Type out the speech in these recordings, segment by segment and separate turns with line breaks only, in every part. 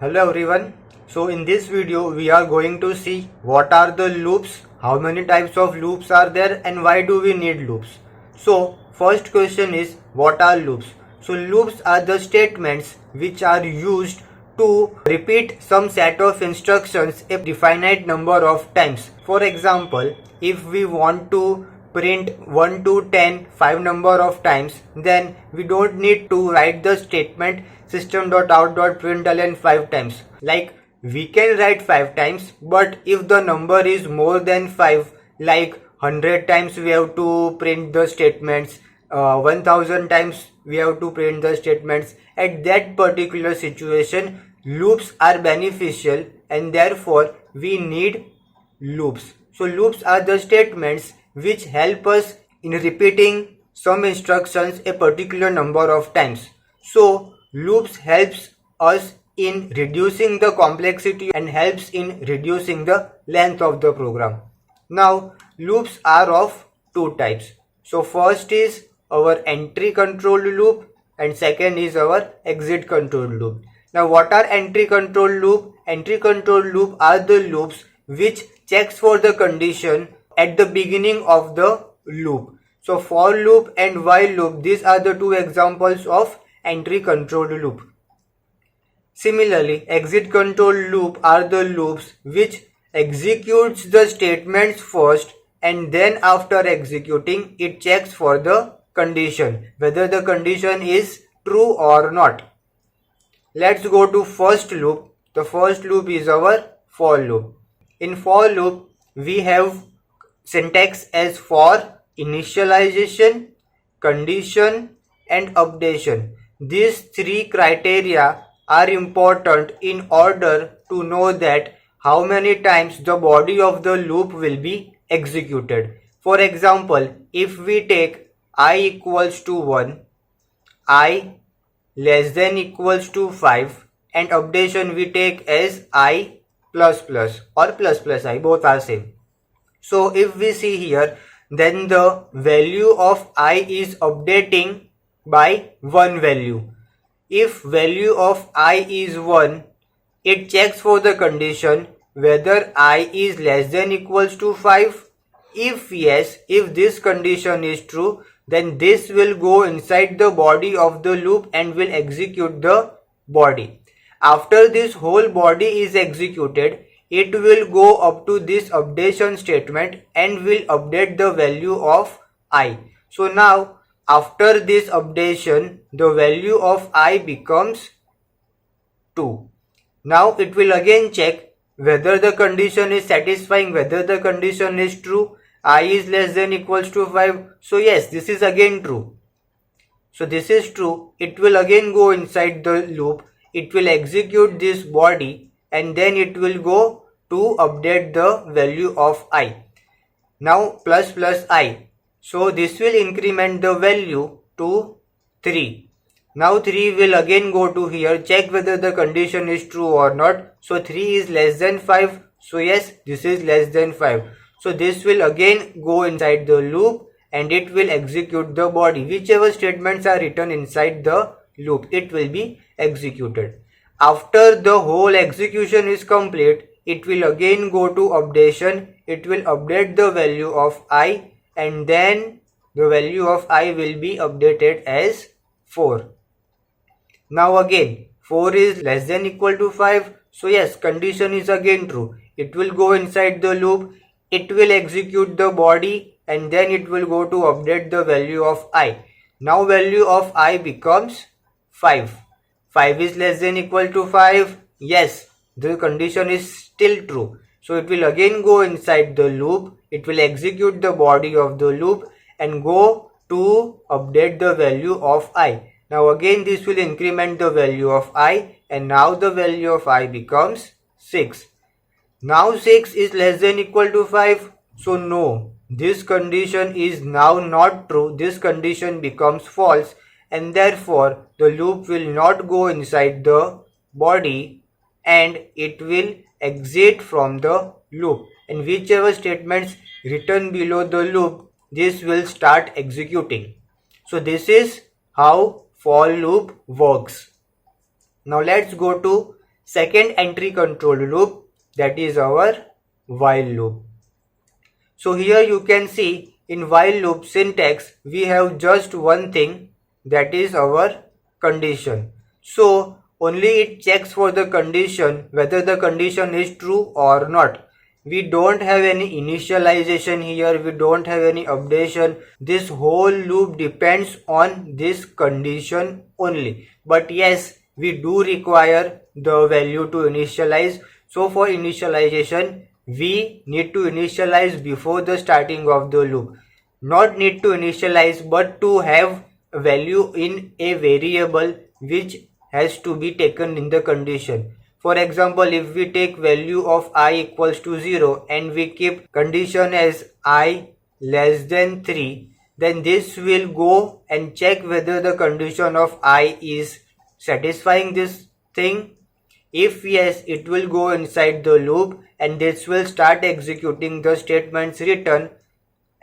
Hello everyone. So in this video we are going to see what are the loops, how many types of loops are there and why do we need loops. So first question is what are loops? So loops are the statements which are used to repeat some set of instructions a definite number of times. For example, if we want to print 1 to 10 5 number of times, then we don't need to write the statement system.out.println 5 times. Like we can write 5 times, but if the number is more than 5, like 100 times we have to print the statements, 1000 times we have to print the statements. At that particular situation, loops are beneficial and therefore we need loops. So loops are the statements which help us in repeating some instructions a particular number of times. So loops helps us in reducing the complexity and helps in reducing the length of the program. Now loops are of two types. So first is our entry control loop and second is our exit control loop. Now what are entry control loop? Entry control loop are the loops which checks for the condition at the beginning of the loop. So for loop and while loop, these are the two examples of entry control loop. Similarly, exit control loop are the loops which executes the statements first and then after executing it checks for the condition, whether the condition is true or not. Let's go to first loop. The first loop is our for loop. In for loop, we have syntax as for initialization, condition and updation. These three criteria are important in order to know that how many times the body of the loop will be executed. For example, if we take I equals to 1, I less than equals to 5 and updation we take as I plus plus or plus plus I, both are same. So if we see here, then the value of I is updating by one value. If value of I is 1, it checks for the condition whether I is less than equals to 5. If yes, if this condition is true, then this will go inside the body of the loop and will execute the body. After this whole body is executed, it will go up to this updation statement and will update the value of I. So now after this updation, the value of I becomes 2. Now it will again check whether the condition is satisfying, whether the condition is true. I is less than equals to 5. So yes, this is again true. So this is true. It will again go inside the loop. It will execute this body and then it will go to update the value of I. Now plus plus I. So this will increment the value to 3. Now 3 will again go to here, check whether the condition is true or not. So 3 is less than 5. So yes, this is less than 5. So this will again go inside the loop and it will execute the body. Whichever statements are written inside the loop, it will be executed. After the whole execution is complete, it will again go to updation. It will update the value of I and then the value of I will be updated as 4. Now again 4 is less than equal to 5. So yes, condition is again true. It will go inside the loop. It will execute the body and then it will go to update the value of I. Now value of I becomes 5. 5 is less than equal to 5. Yes, the condition is still true. So it will again go inside the loop. It will execute the body of the loop and go to update the value of I. Now again this will increment the value of I and now the value of I becomes 6. Now 6 is less than equal to 5. So no, this condition is now not true. This condition becomes false and therefore the loop will not go inside the body and it will exit from the loop. And whichever statements written below the loop, this will start executing. So this is how for loop works. Now let's go to second entry control loop, that is our while loop. So here you can see in while loop syntax we have just one thing, that is our condition. So only it checks for the condition whether the condition is true or not. We don't have any initialization here, we don't have any updation. This whole loop depends on this condition only. But yes, we do require the value to initialize. So for initialization, we need to initialize before the starting of the loop. Not need to initialize, but to have a value in a variable which has to be taken in the condition. For example, if we take value of I equals to 0 and we keep condition as I less than 3, then this will go and check whether the condition of I is satisfying this thing. If yes, it will go inside the loop and this will start executing the statements written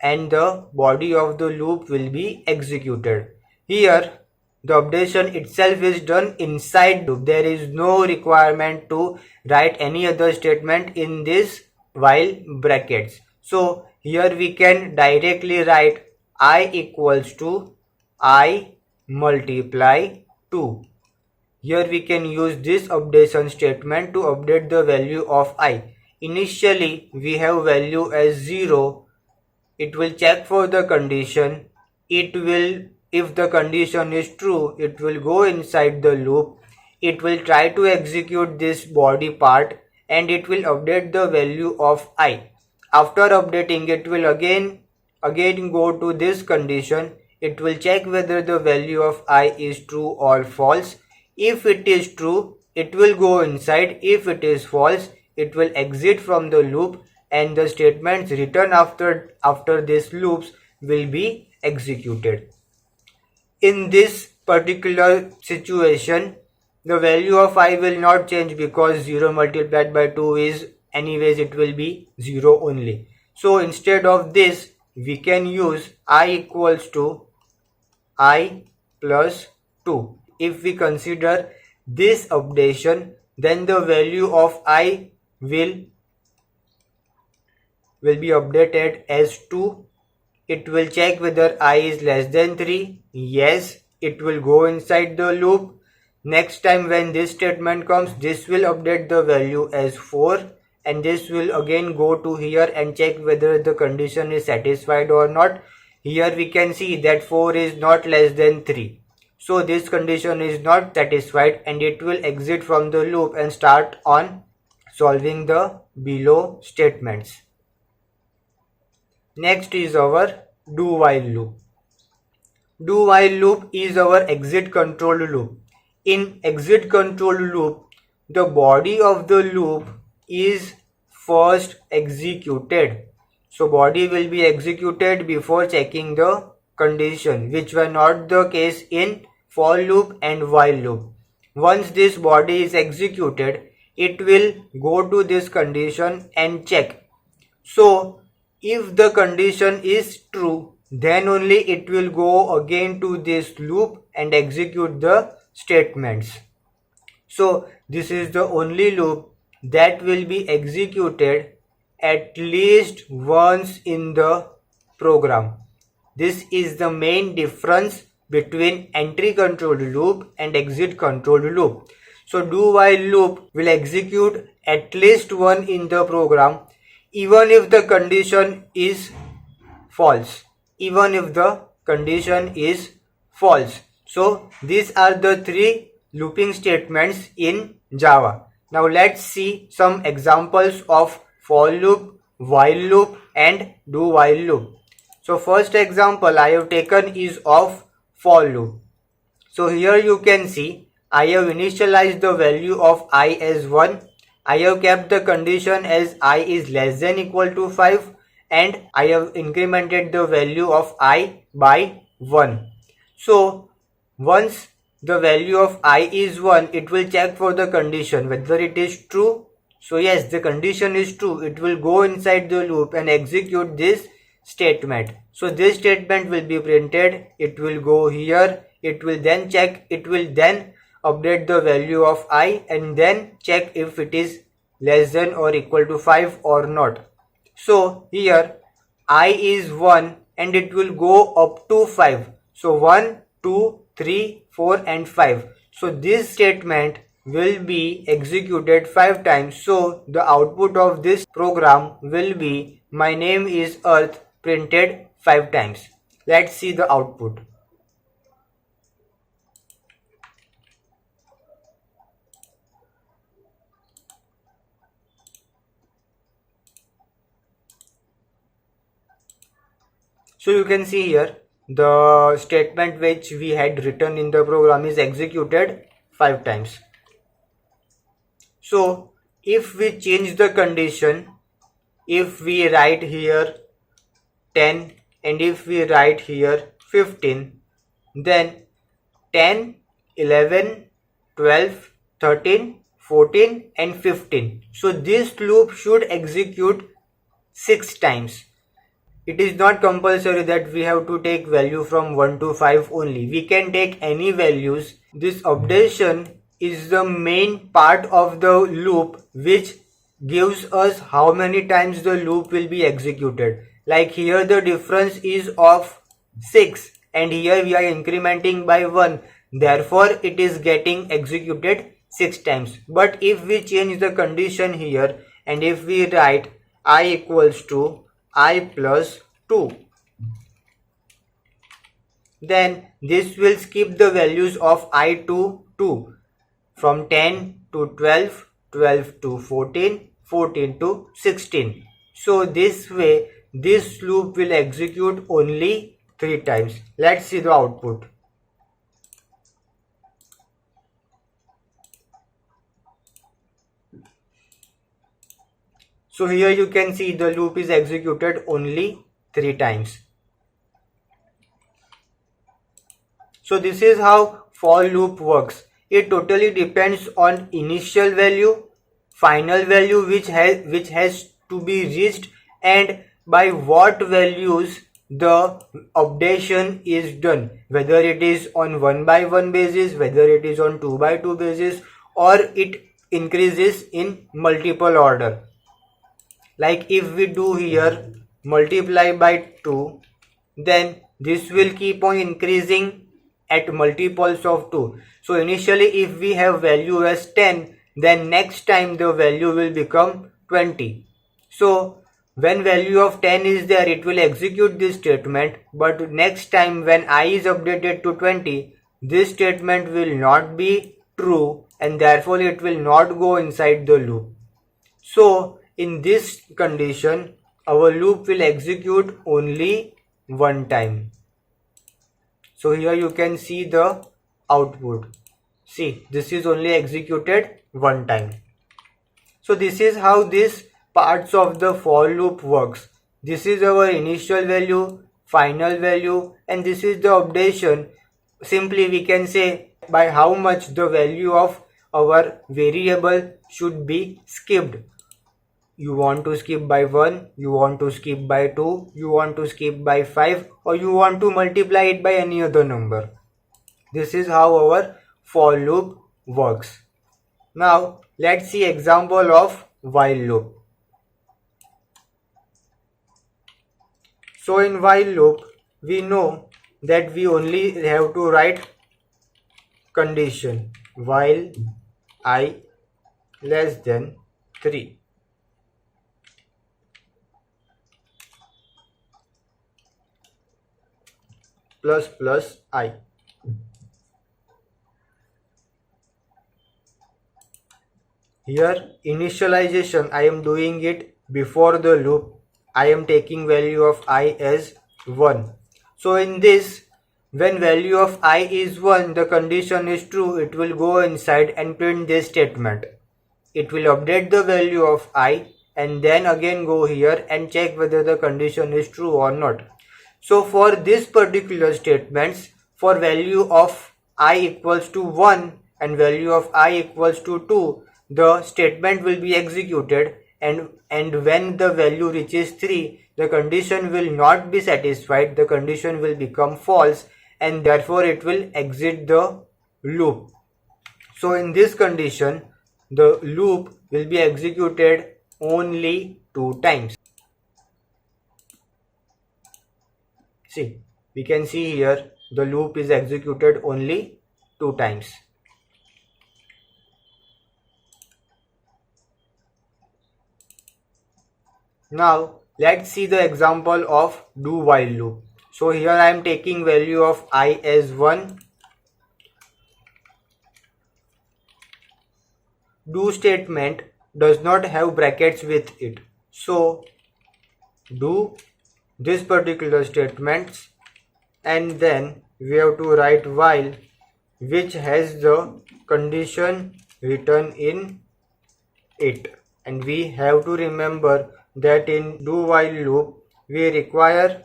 and the body of the loop will be executed. Here the updation itself is done inside loop. There is no requirement to write any other statement in this while brackets. So here we can directly write I equals to I multiply 2. Here we can use this updation statement to update the value of I. Initially we have value as 0. It will check for the condition. It will, if the condition is true, it will go inside the loop. It will try to execute this body part and it will update the value of I. After updating, it will again go to this condition. It will check whether the value of I is true or false. If it is true, it will go inside. If it is false, it will exit from the loop and the statements written after this loops will be executed. In this particular situation, the value of I will not change because 0 multiplied by 2 is anyways it will be 0 only. So instead of this, we can use I equals to I plus 2. If we consider this updation, then the value of I will be updated as 2. It will check whether I is less than 3. Yes, it will go inside the loop. Next time when this statement comes, this will update the value as 4 and this will again go to here and check whether the condition is satisfied or not. Here we can see that 4 is not less than 3. So this condition is not satisfied and it will exit from the loop and start on solving the below statements. Next is our do while loop. Do while loop is our exit control loop. In exit control loop, the body of the loop is first executed. So body will be executed before checking the condition, which were not the case in for loop and while loop. Once this body is executed, it will go to this condition and check. So if the condition is true, then only it will go again to this loop and execute the statements. So this is the only loop that will be executed at least once in the program. This is the main difference between entry controlled loop and exit controlled loop. So do while loop will execute at least one in the program even if the condition is false. Even if the condition is false. So these are the three looping statements in Java. Now let's see some examples of for loop, while loop and do while loop. So first example I have taken is of for loop. So here you can see I have initialized the value of I as 1. I have kept the condition as I is less than equal to 5 and I have incremented the value of I by 1. So once the value of I is 1, it will check for the condition whether it is true. So yes, the condition is true. It will go inside the loop and execute this statement. So this statement will be printed. It will go here. It will then check. It will then update the value of I and then check if it is less than or equal to 5 or not. So here I is 1 and it will go up to 5. So 1, 2, 3, 4 and 5. So this statement will be executed 5 times. So the output of this program will be my name is Earth printed 5 times. Let's see the output. So you can see here the statement which we had written in the program is executed 5 times. So if we change the condition, if we write here 10 and if we write here 15, then 10, 11, 12, 13, 14 and 15. So this loop should execute 6 times. It is not compulsory that we have to take value from 1 to 5 only. We can take any values. This updation is the main part of the loop which gives us how many times the loop will be executed. Like here the difference is of 6 and here we are incrementing by 1. Therefore it is getting executed 6 times. But if we change the condition here and if we write I equals to I plus 2, then this will skip the values of I to 2 from 10 to 12, 12 to 14, 14 to 16. So this way this loop will execute only 3 times. Let's see the output. So here you can see the loop is executed only 3 times. So this is how for loop works. It totally depends on initial value, final value which has to be reached, and by what values the updation is done, whether it is on 1 by 1 basis, whether it is on 2 by 2 basis, or it increases in multiple order. Like if we do here multiply by 2, then this will keep on increasing at multiples of 2. So initially if we have value as 10, then next time the value will become 20. So when value of 10 is there, it will execute this statement, but next time when I is updated to 20, this statement will not be true and therefore it will not go inside the loop. So in this condition, our loop will execute only 1 time. So here you can see the output. See, this is only executed 1 time. So this is how these parts of the for loop works. This is our initial value, final value, and this is the updation. Simply we can say by how much the value of our variable should be skipped. You want to skip by 1, you want to skip by 2, you want to skip by 5, or you want to multiply it by any other number. This is how our for loop works. Now let's see example of while loop. So in while loop we know that we only have to write condition while I less than 3. Plus I. Here initialization I am doing it before the loop. I am taking value of I as 1. So in this, when value of I is 1, the condition is true, it will go inside and print this statement. It will update the value of I and then again go here and check whether the condition is true or not. So for this particular statements, for value of I equals to 1 and value of I equals to 2, the statement will be executed, and when the value reaches 3, the condition will not be satisfied, the condition will become false and therefore it will exit the loop. So in this condition, the loop will be executed only 2 times. See, we can see here the loop is executed only 2 times. Now let's see the example of do while loop. So here I am taking value of I as 1. Do statement does not have brackets with it. So do this particular statements, and then we have to write while, which has the condition written in it. And we have to remember that in do while loop we require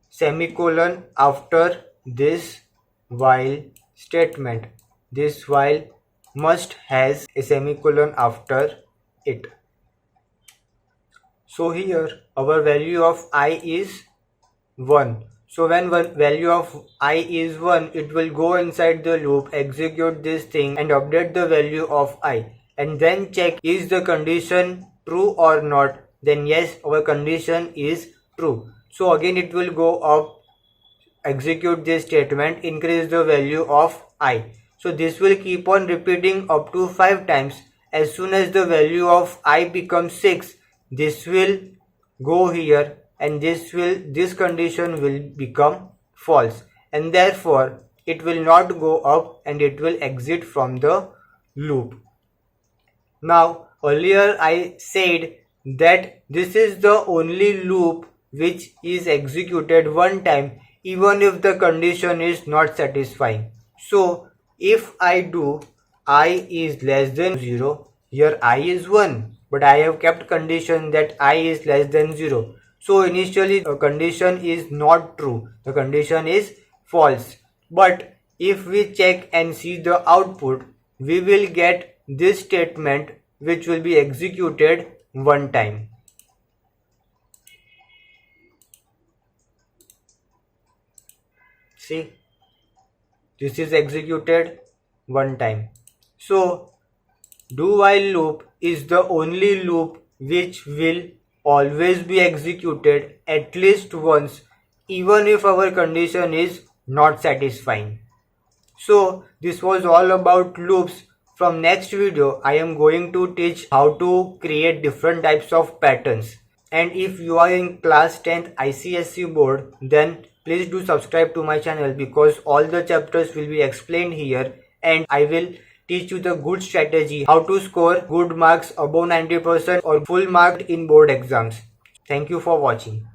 semicolon after this while statement. This while must has a semicolon after it. So here our value of I is 1. So when value of I is 1, it will go inside the loop, execute this thing and update the value of I, and then check is the condition true or not. Then yes, our condition is true. So again it will go up, execute this statement, increase the value of I. So this will keep on repeating up to 5 times. As soon as the value of I becomes 6, this will go here and this condition will become false, and therefore it will not go up and it will exit from the loop. Now earlier I said that this is the only loop which is executed one time even if the condition is not satisfying. So if I do I is less than 0, here I is 1, but I have kept condition that I is less than 0. So initially the condition is not true, the condition is false. But if we check and see the output, we will get this statement which will be executed one time. See, this is executed one time. So do while loop is the only loop which will always be executed at least once even if our condition is not satisfying. So this was all about loops. From next video I am going to teach how to create different types of patterns. And if you are in class 10th ICSE board, then please do subscribe to my channel because all the chapters will be explained here, and I will teach you the good strategy how to score good marks above 90% or full mark in board exams. Thank you for watching.